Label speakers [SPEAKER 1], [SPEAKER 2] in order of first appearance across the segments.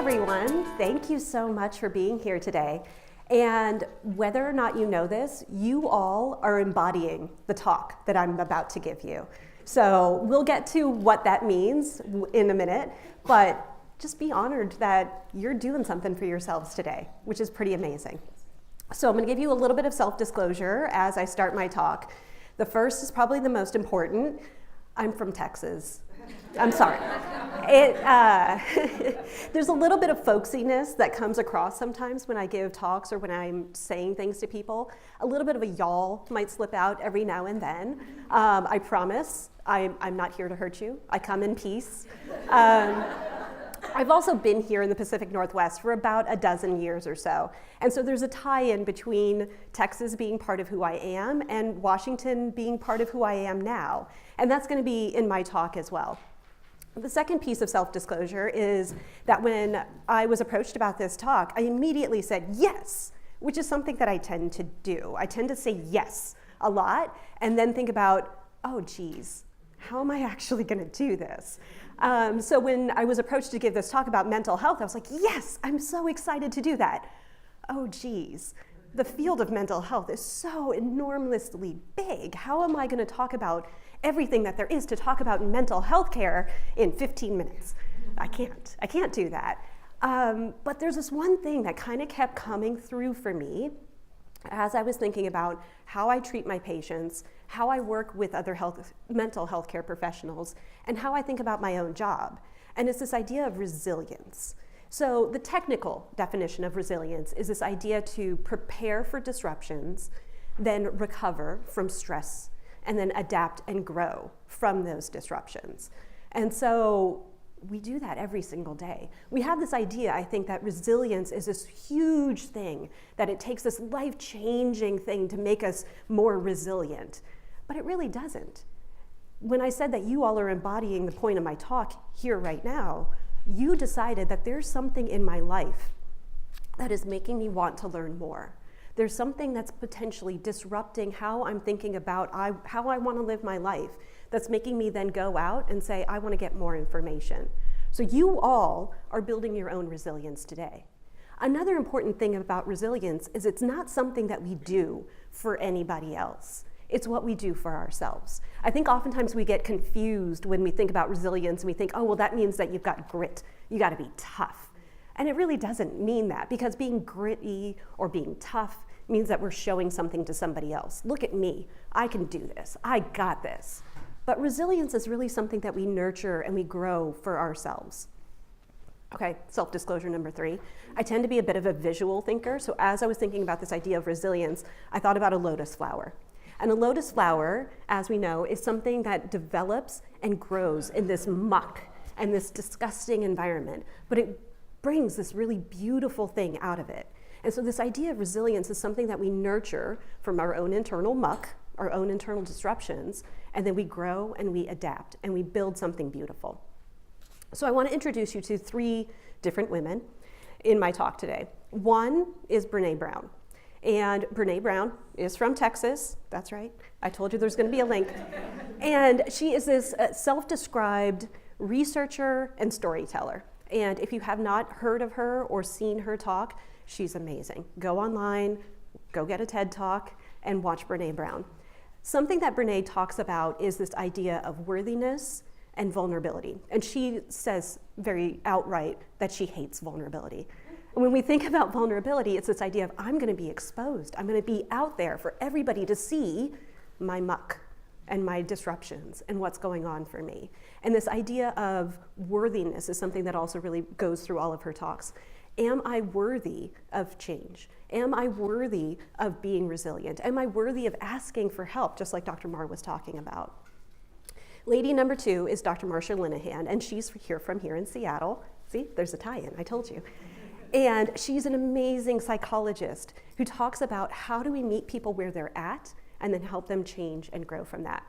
[SPEAKER 1] everyone. Thank you so much for being here today. And whether or not you know this, you all are embodying the talk that I'm about to give you. So we'll get to what that means in a minute, but just be honored that you're doing something for yourselves today, which is pretty amazing. So I'm going to give you a little bit of self-disclosure as I start my talk. The first is probably the most important. I'm from Texas. I'm sorry. There's a little bit of folksiness that comes across sometimes when I give talks or when I'm saying things to people. A little bit of a y'all might slip out every now and then. I promise I'm not here to hurt you. I come in peace. I've also been here in the Pacific Northwest for about a dozen years or so. And so there's a tie-in between Texas being part of who I am and Washington being part of who I am now. And that's going to be in my talk as well. The second piece of self-disclosure is that when I was approached about this talk, I immediately said yes, which is something that I tend to do. I tend to say yes a lot and then think about, oh geez, how am I actually going to do this? So when I was approached to give this talk about mental health, I was like, yes, I'm so excited to do that. Oh geez, the field of mental health is so enormously big. How am I going to talk about everything that there is to talk about in mental health care in 15 minutes? I can't do that. But there's this one thing that kind of kept coming through for me as I was thinking about how I treat my patients, how I work with other mental health care professionals, and how I think about my own job. And it's this idea of resilience. So the technical definition of resilience is this idea to prepare for disruptions, then recover from stress, and then adapt and grow from those disruptions. And so we do that every single day. We have this idea, I think, that resilience is this huge thing, that it takes this life-changing thing to make us more resilient. But it really doesn't. When I said that you all are embodying the point of my talk here right now, you decided that there's something in my life that is making me want to learn more. There's something that's potentially disrupting how I'm thinking about how I want to live my life, that's making me then go out and say, I want to get more information. So you all are building your own resilience today. Another important thing about resilience is it's not something that we do for anybody else. It's what we do for ourselves. I think oftentimes we get confused when we think about resilience and we think, oh, well, that means that you've got grit. You got to be tough. And it really doesn't mean that, because being gritty or being tough means that we're showing something to somebody else. Look at me. I can do this. I got this. But resilience is really something that we nurture and we grow for ourselves. Okay, self-disclosure number 3. I tend to be a bit of a visual thinker. So as I was thinking about this idea of resilience, I thought about a lotus flower. And a lotus flower, as we know, is something that develops and grows in this muck and this disgusting environment, but it brings this really beautiful thing out of it. And so this idea of resilience is something that we nurture from our own internal muck, our own internal disruptions, and then we grow and we adapt and we build something beautiful. So I want to introduce you to 3 different women in my talk today. One is Brene Brown. And Brene Brown is from Texas. That's right. I told you there's going to be a link. And she is this self-described researcher and storyteller. And if you have not heard of her or seen her talk, she's amazing. Go online, go get a TED Talk, and watch Brene Brown. Something that Brene talks about is this idea of worthiness and vulnerability. And she says very outright that she hates vulnerability. And when we think about vulnerability, it's this idea of I'm going to be exposed. I'm going to be out there for everybody to see my muck and my disruptions and what's going on for me. And this idea of worthiness is something that also really goes through all of her talks. Am I worthy of change? Am I worthy of being resilient? Am I worthy of asking for help, just like Dr. Mar was talking about? Lady number 2 is Dr. Marsha Linehan, and she's from here in Seattle. See, there's a tie-in, I told you. And she's an amazing psychologist who talks about how do we meet people where they're at and then help them change and grow from that.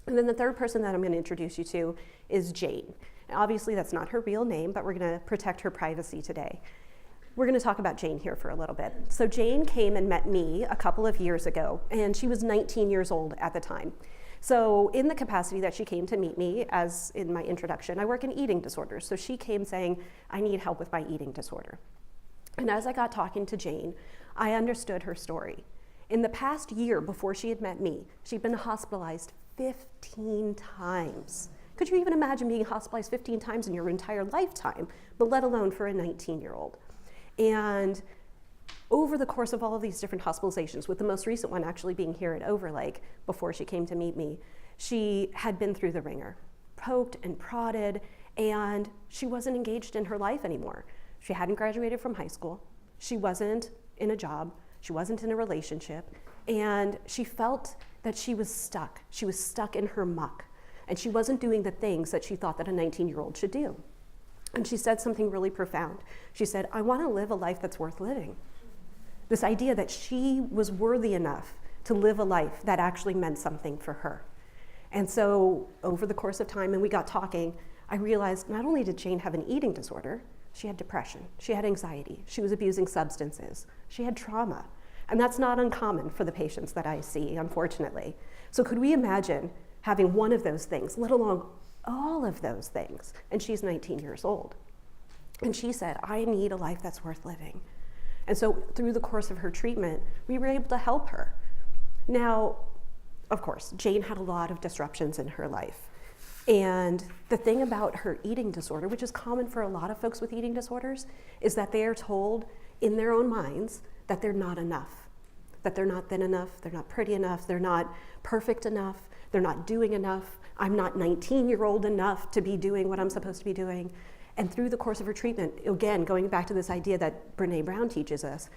[SPEAKER 1] And then the third person that I'm going to introduce you to is Jane. And obviously that's not her real name, but we're going to protect her privacy today. We're going to talk about Jane here for a little bit. So Jane came and met me a couple of years ago, and she was 19 years old at the time. So in the capacity that she came to meet me, as in my introduction, I work in eating disorders. So she came saying, I need help with my eating disorder. And as I got talking to Jane, I understood her story. In the past year before she had met me, she'd been hospitalized 15 times. Could you even imagine being hospitalized 15 times in your entire lifetime, but let alone for a 19-year-old? And over the course of all of these different hospitalizations, with the most recent one actually being here at Overlake before she came to meet me, she had been through the ringer, poked and prodded, and she wasn't engaged in her life anymore. She hadn't graduated from high school, she wasn't in a job, she wasn't in a relationship, and she felt that she was stuck. She was stuck in her muck, and she wasn't doing the things that she thought that a 19-year-old should do. And she said something really profound. She said, I want to live a life that's worth living. This idea that she was worthy enough to live a life that actually meant something for her. And so over the course of time, and we got talking, I realized not only did Jane have an eating disorder, she had depression, she had anxiety, she was abusing substances, she had trauma. And that's not uncommon for the patients that I see, unfortunately. So could we imagine having one of those things, let alone all of those things? And she's 19 years old. And she said, I need a life that's worth living. And so through the course of her treatment, we were able to help her. Now, of course, Jane had a lot of disruptions in her life. And the thing about her eating disorder, which is common for a lot of folks with eating disorders, is that they are told in their own minds that they're not enough, that they're not thin enough, they're not pretty enough, they're not perfect enough, they're not doing enough, I'm not 19-year-old enough to be doing what I'm supposed to be doing. And through the course of her treatment, again, going back to this idea that Brene Brown teaches us,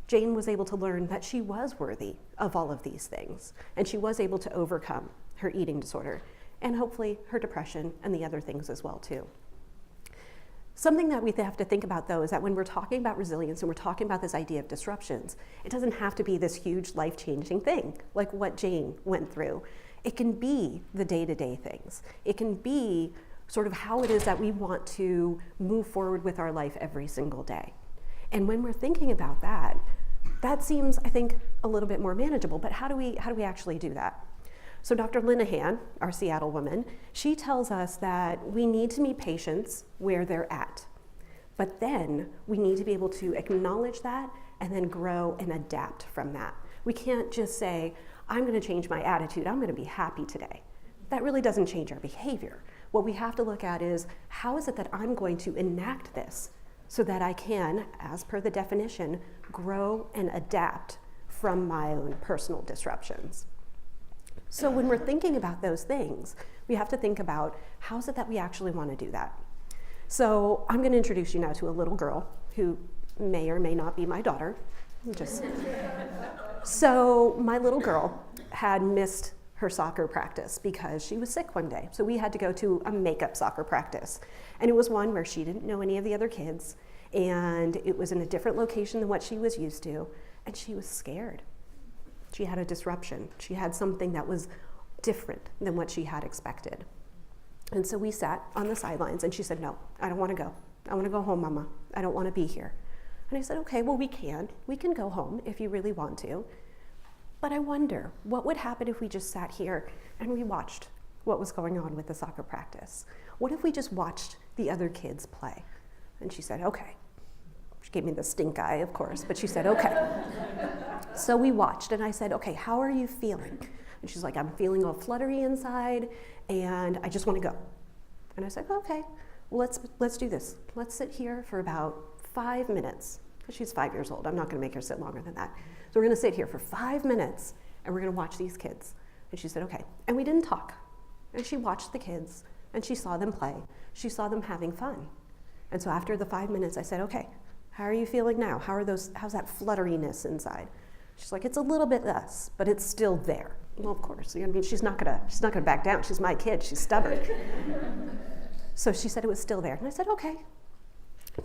[SPEAKER 1] Jane was able to learn that she was worthy of all of these things, and she was able to overcome her eating disorder, and hopefully her depression and the other things as well too. Something that we have to think about though is that when we're talking about resilience and we're talking about this idea of disruptions, it doesn't have to be this huge life-changing thing like what Jane went through. It can be the day-to-day things. It can be sort of how it is that we want to move forward with our life every single day. And when we're thinking about that, that seems, I think, a little bit more manageable, but how do we actually do that? So Dr. Linehan, our Seattle woman, she tells us that we need to meet patients where they're at, but then we need to be able to acknowledge that and then grow and adapt from that. We can't just say, I'm gonna change my attitude, I'm gonna be happy today. That really doesn't change our behavior. What we have to look at is, how is it that I'm going to enact this so that I can, as per the definition, grow and adapt from my own personal disruptions. So when we're thinking about those things, we have to think about, how is it that we actually want to do that? So I'm going to introduce you now to a little girl who may or may not be my daughter. So my little girl had missed her soccer practice because she was sick one day. So we had to go to a makeup soccer practice. And it was one where she didn't know any of the other kids, and it was in a different location than what she was used to, and she was scared. She had a disruption. She had something that was different than what she had expected. And so we sat on the sidelines, and she said, no, I don't want to go. I want to go home, Mama. I don't want to be here. And I said, okay, well, we can go home if you really want to. But I wonder, what would happen if we just sat here and we watched what was going on with the soccer practice? What if we just watched the other kids play? And she said, okay. She gave me the stink eye, of course, but she said, okay. So we watched, and I said, okay, how are you feeling? And she's like, I'm feeling all fluttery inside, and I just want to go. And I said, okay, well, let's do this. Let's sit here for about 5 minutes. She's 5 years old. I'm not going to make her sit longer than that. So we're going to sit here for 5 minutes, and we're going to watch these kids. And she said, okay. And we didn't talk. And she watched the kids, and she saw them play. She saw them having fun. And so after the 5 minutes, I said, okay, how are you feeling now? How's that flutteriness inside? She's like, it's a little bit less, but it's still there. Well, of course, you know what I mean? She's not gonna back down. She's my kid. She's stubborn. So she said it was still there. And I said, okay.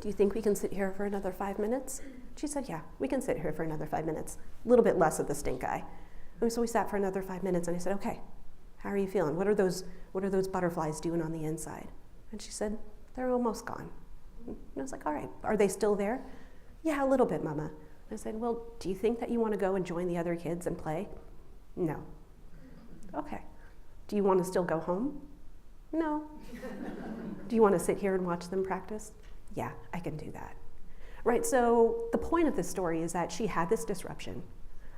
[SPEAKER 1] Do you think we can sit here for another 5 minutes? She said, yeah, we can sit here for another 5 minutes. A little bit less of the stink eye. And so we sat for another 5 minutes, and I said, okay, how are you feeling? What are those butterflies doing on the inside? And she said, they're almost gone. And I was like, all right, are they still there? Yeah, a little bit, Mama. And I said, well, do you think that you want to go and join the other kids and play? No. Okay. Do you want to still go home? No. Do you want to sit here and watch them practice? Yeah, I can do that. Right, so the point of this story is that she had this disruption.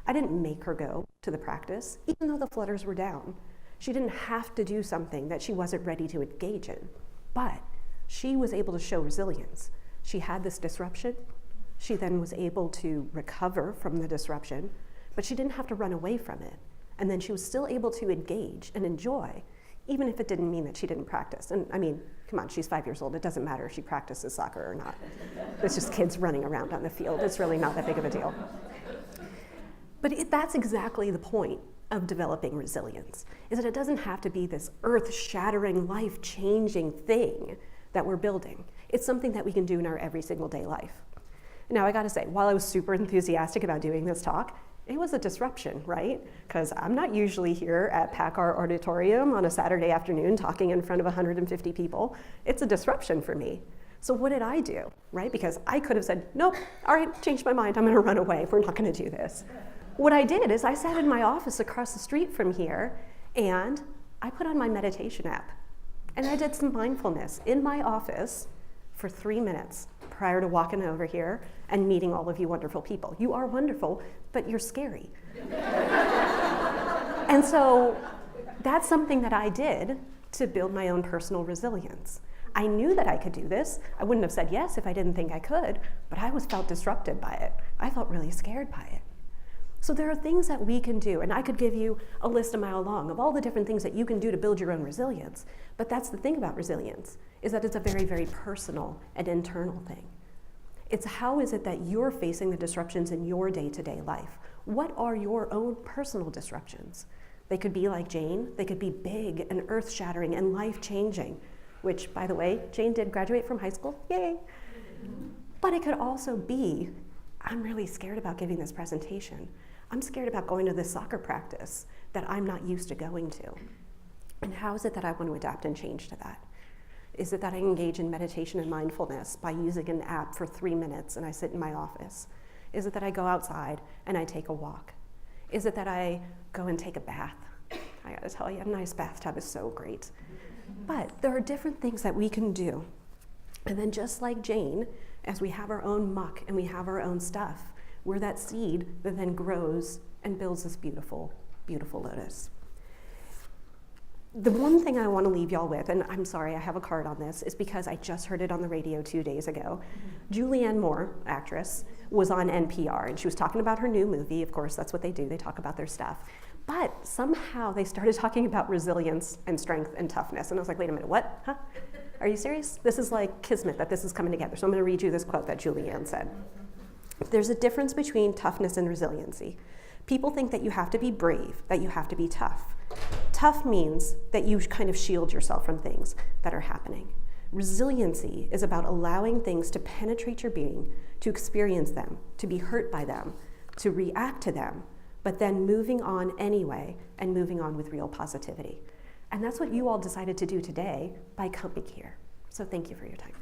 [SPEAKER 1] I didn't make her go to the practice, even though the flutters were down. She didn't have to do something that she wasn't ready to engage in, but she was able to show resilience. She had this disruption. She then was able to recover from the disruption, but she didn't have to run away from it. And then she was still able to engage and enjoy, even if it didn't mean that she didn't practice. And I mean, come on, she's 5 years old. It doesn't matter if she practices soccer or not. It's just kids running around on the field. It's really not that big of a deal. But that's exactly the point of developing resilience, is that it doesn't have to be this earth-shattering, life-changing thing that we're building. It's something that we can do in our every single day life. Now, I gotta say, while I was super enthusiastic about doing this talk, it was a disruption, right? Because I'm not usually here at PACCAR Auditorium on a Saturday afternoon talking in front of 150 people. It's a disruption for me. So what did I do, right? Because I could have said, nope, all right, changed my mind, I'm gonna run away, we're not gonna do this. What I did is I sat in my office across the street from here and I put on my meditation app. And I did some mindfulness in my office for 3 minutes prior to walking over here and meeting all of you wonderful people. You are wonderful, but you're scary. And so that's something that I did to build my own personal resilience. I knew that I could do this. I wouldn't have said yes if I didn't think I could, but I felt disrupted by it. I felt really scared by it. So there are things that we can do, and I could give you a list a mile long of all the different things that you can do to build your own resilience. But that's the thing about resilience, is that it's a very, very personal and internal thing. It's how is it that you're facing the disruptions in your day-to-day life? What are your own personal disruptions? They could be like Jane, they could be big and earth-shattering and life-changing, which, by the way, Jane did graduate from high school, yay! But it could also be, I'm really scared about giving this presentation. I'm scared about going to this soccer practice that I'm not used to going to. And how is it that I want to adapt and change to that? Is it that I engage in meditation and mindfulness by using an app for 3 minutes and I sit in my office? Is it that I go outside and I take a walk? Is it that I go and take a bath? I gotta tell you, a nice bathtub is so great. But there are different things that we can do. And then just like Jane, as we have our own muck and we have our own stuff, we're that seed that then grows and builds this beautiful, beautiful lotus. The one thing I want to leave y'all with, and I'm sorry I have a card on this, is because I just heard it on the radio 2 days ago. Julianne Moore, actress, was on NPR and she was talking about her new movie. Of course, that's what they do, they talk about their stuff. But somehow they started talking about resilience and strength and toughness. And I was like, wait a minute, what? Huh? Are you serious? This is like kismet that this is coming together. So I'm going to read you this quote that Julianne said. There's a difference between toughness and resiliency. People think that you have to be brave, that you have to be tough. Tough means that you kind of shield yourself from things that are happening. Resiliency is about allowing things to penetrate your being, to experience them, to be hurt by them, to react to them, but then moving on anyway and moving on with real positivity. And that's what you all decided to do today by coming here. So thank you for your time.